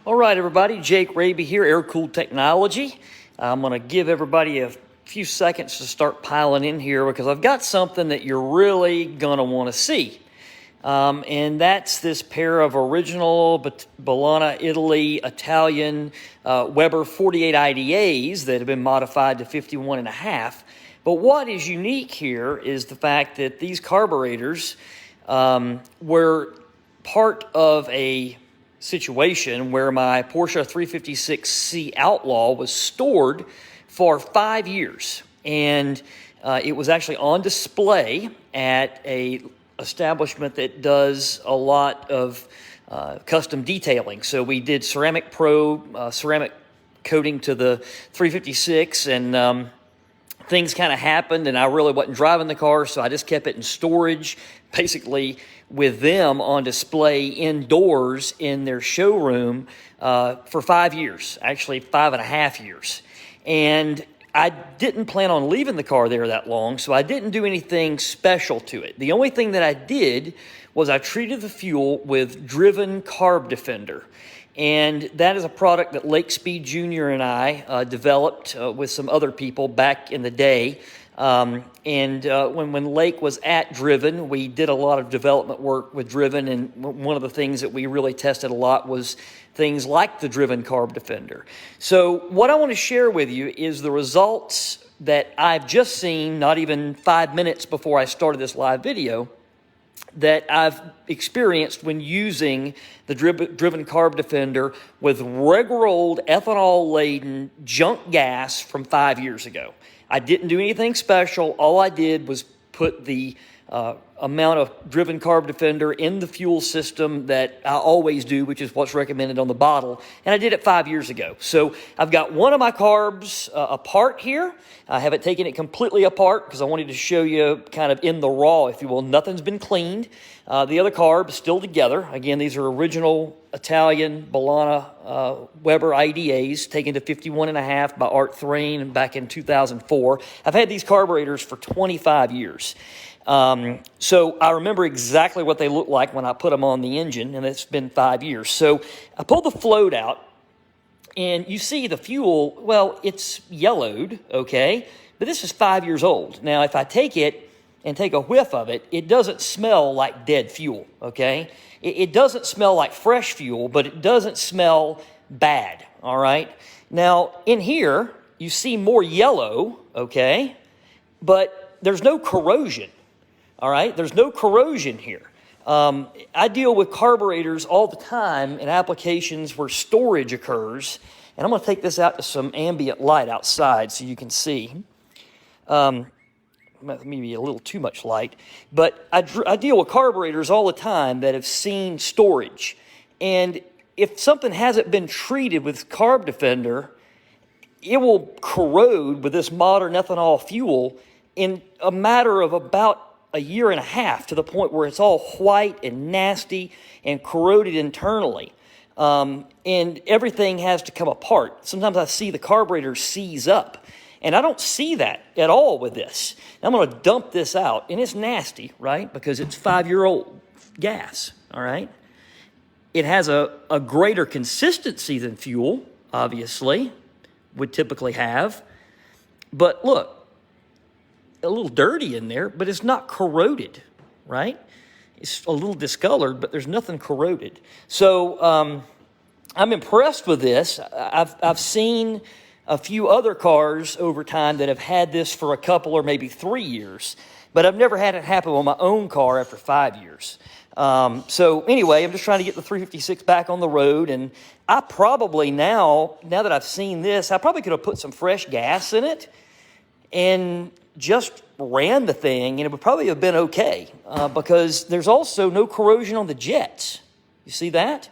All right, everybody, Jake Raby here, Air-Cooled Technology. I'm going to give everybody a few seconds to start piling in here because I've got something that you're really going to want to see. And that's this pair of original Bologna, Italy, Italian Weber 48 IDAs that have been modified to 51.5. But what is unique here is the fact that these carburetors were part of a situation where my Porsche 356C Outlaw was stored for 5 years. And it was actually on display at a establishment that does a lot of custom detailing. So we did ceramic coating to the 356, and things kind of happened, and I really wasn't driving the car, so I just kept it in storage, basically with them on display indoors in their showroom for 5 years, actually 5.5 years. And I didn't plan on leaving the car there that long, so I didn't do anything special to it. The only thing that I did was I treated the fuel with Driven Carb Defender. And that is a product that Lake Speed Jr. and I developed with some other people back in the day. When Lake was at Driven, we did a lot of development work with Driven, and one of the things that we really tested a lot was things like the Driven Carb Defender. So what I want to share with you is the results that I've just seen, not even 5 minutes before I started this live video, that I've experienced when using the Driven Carb Defender with regular old ethanol-laden junk gas from 5 years ago. I didn't do anything special. All I did was put the amount of Driven Carb Defender in the fuel system that I always do, which is what's recommended on the bottle, and I did it 5 years ago. So I've got one of my carbs apart here. I haven't taken it completely apart because I wanted to show you kind of in the raw, if you will. Nothing's been cleaned. The other carb is still together. Again, these are original Italian Bologna Weber IDAs taken to 51.5 by Art Thrain back in 2004. I've had these carburetors for 25 years. So I remember exactly what they look like when I put them on the engine, and it's been 5 years. So I pulled the float out, and you see the fuel, well, it's yellowed, okay? But this is 5 years old. Now, if I take it and take a whiff of it, it doesn't smell like dead fuel, okay? It doesn't smell like fresh fuel, but it doesn't smell bad, all right? Now, in here, you see more yellow, okay? But there's no corrosion. All right, there's no corrosion here. I deal with carburetors all the time in applications where storage occurs, and I'm going to take this out to some ambient light outside so you can see. Maybe a little too much light, but I deal with carburetors all the time that have seen storage, and if something hasn't been treated with Carb Defender, it will corrode with this modern ethanol fuel in a matter of about a year and a half, to the point where it's all white and nasty and corroded internally. And everything has to come apart. Sometimes I see the carburetor seize up, and I don't see that at all with this. Now, I'm going to dump this out, and it's nasty, right? Because it's 5-year-old gas, all right? It has a greater consistency than fuel, obviously, would typically have. But look, a little dirty in there, but it's not corroded, right? It's a little discolored, but there's nothing corroded. So I'm impressed with this. I've seen a few other cars over time that have had this for a couple or maybe 3 years, but I've never had it happen on my own car after 5 years. So anyway, I'm just trying to get the 356 back on the road, and I probably now that I've seen this, I probably could have put some fresh gas in it and just ran the thing, and it would probably have been okay because there's also no corrosion on the jets. You see that?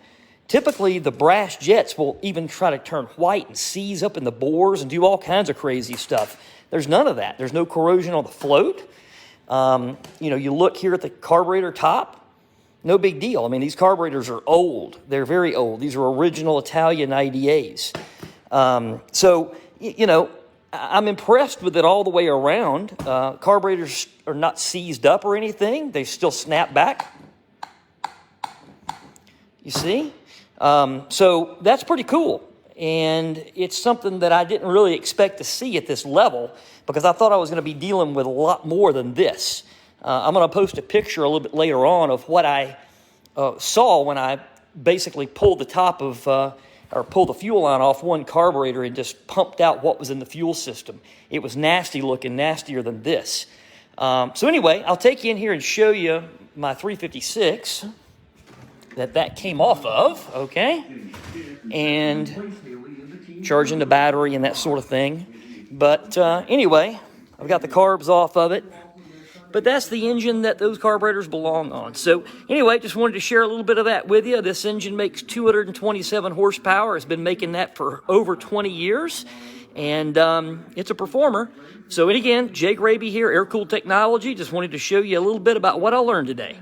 Typically, the brass jets will even try to turn white and seize up in the bores and do all kinds of crazy stuff. There's none of that. There's no corrosion on the float. You look here at the carburetor top, no big deal. I mean, these carburetors are old. They're very old. These are original Italian IDAs. I'm impressed with it all the way around. Carburetors are not seized up or anything. They still snap back. You see? So that's pretty cool. And it's something that I didn't really expect to see at this level, because I thought I was going to be dealing with a lot more than this. I'm going to post a picture a little bit later on of what I saw when I basically pulled the top of, or pulled the fuel line off one carburetor and just pumped out what was in the fuel system. It was nasty looking, nastier than this. So anyway, I'll take you in here and show you my 356 that came off of, okay? And charging the battery and that sort of thing. But anyway, I've got the carbs off of it. But that's the engine that those carburetors belong on. So anyway, just wanted to share a little bit of that with you. This engine makes 227 horsepower. It's been making that for over 20 years. And it's a performer. So, and again, Jake Raby here, Air Cooled Technology. Just wanted to show you a little bit about what I learned today.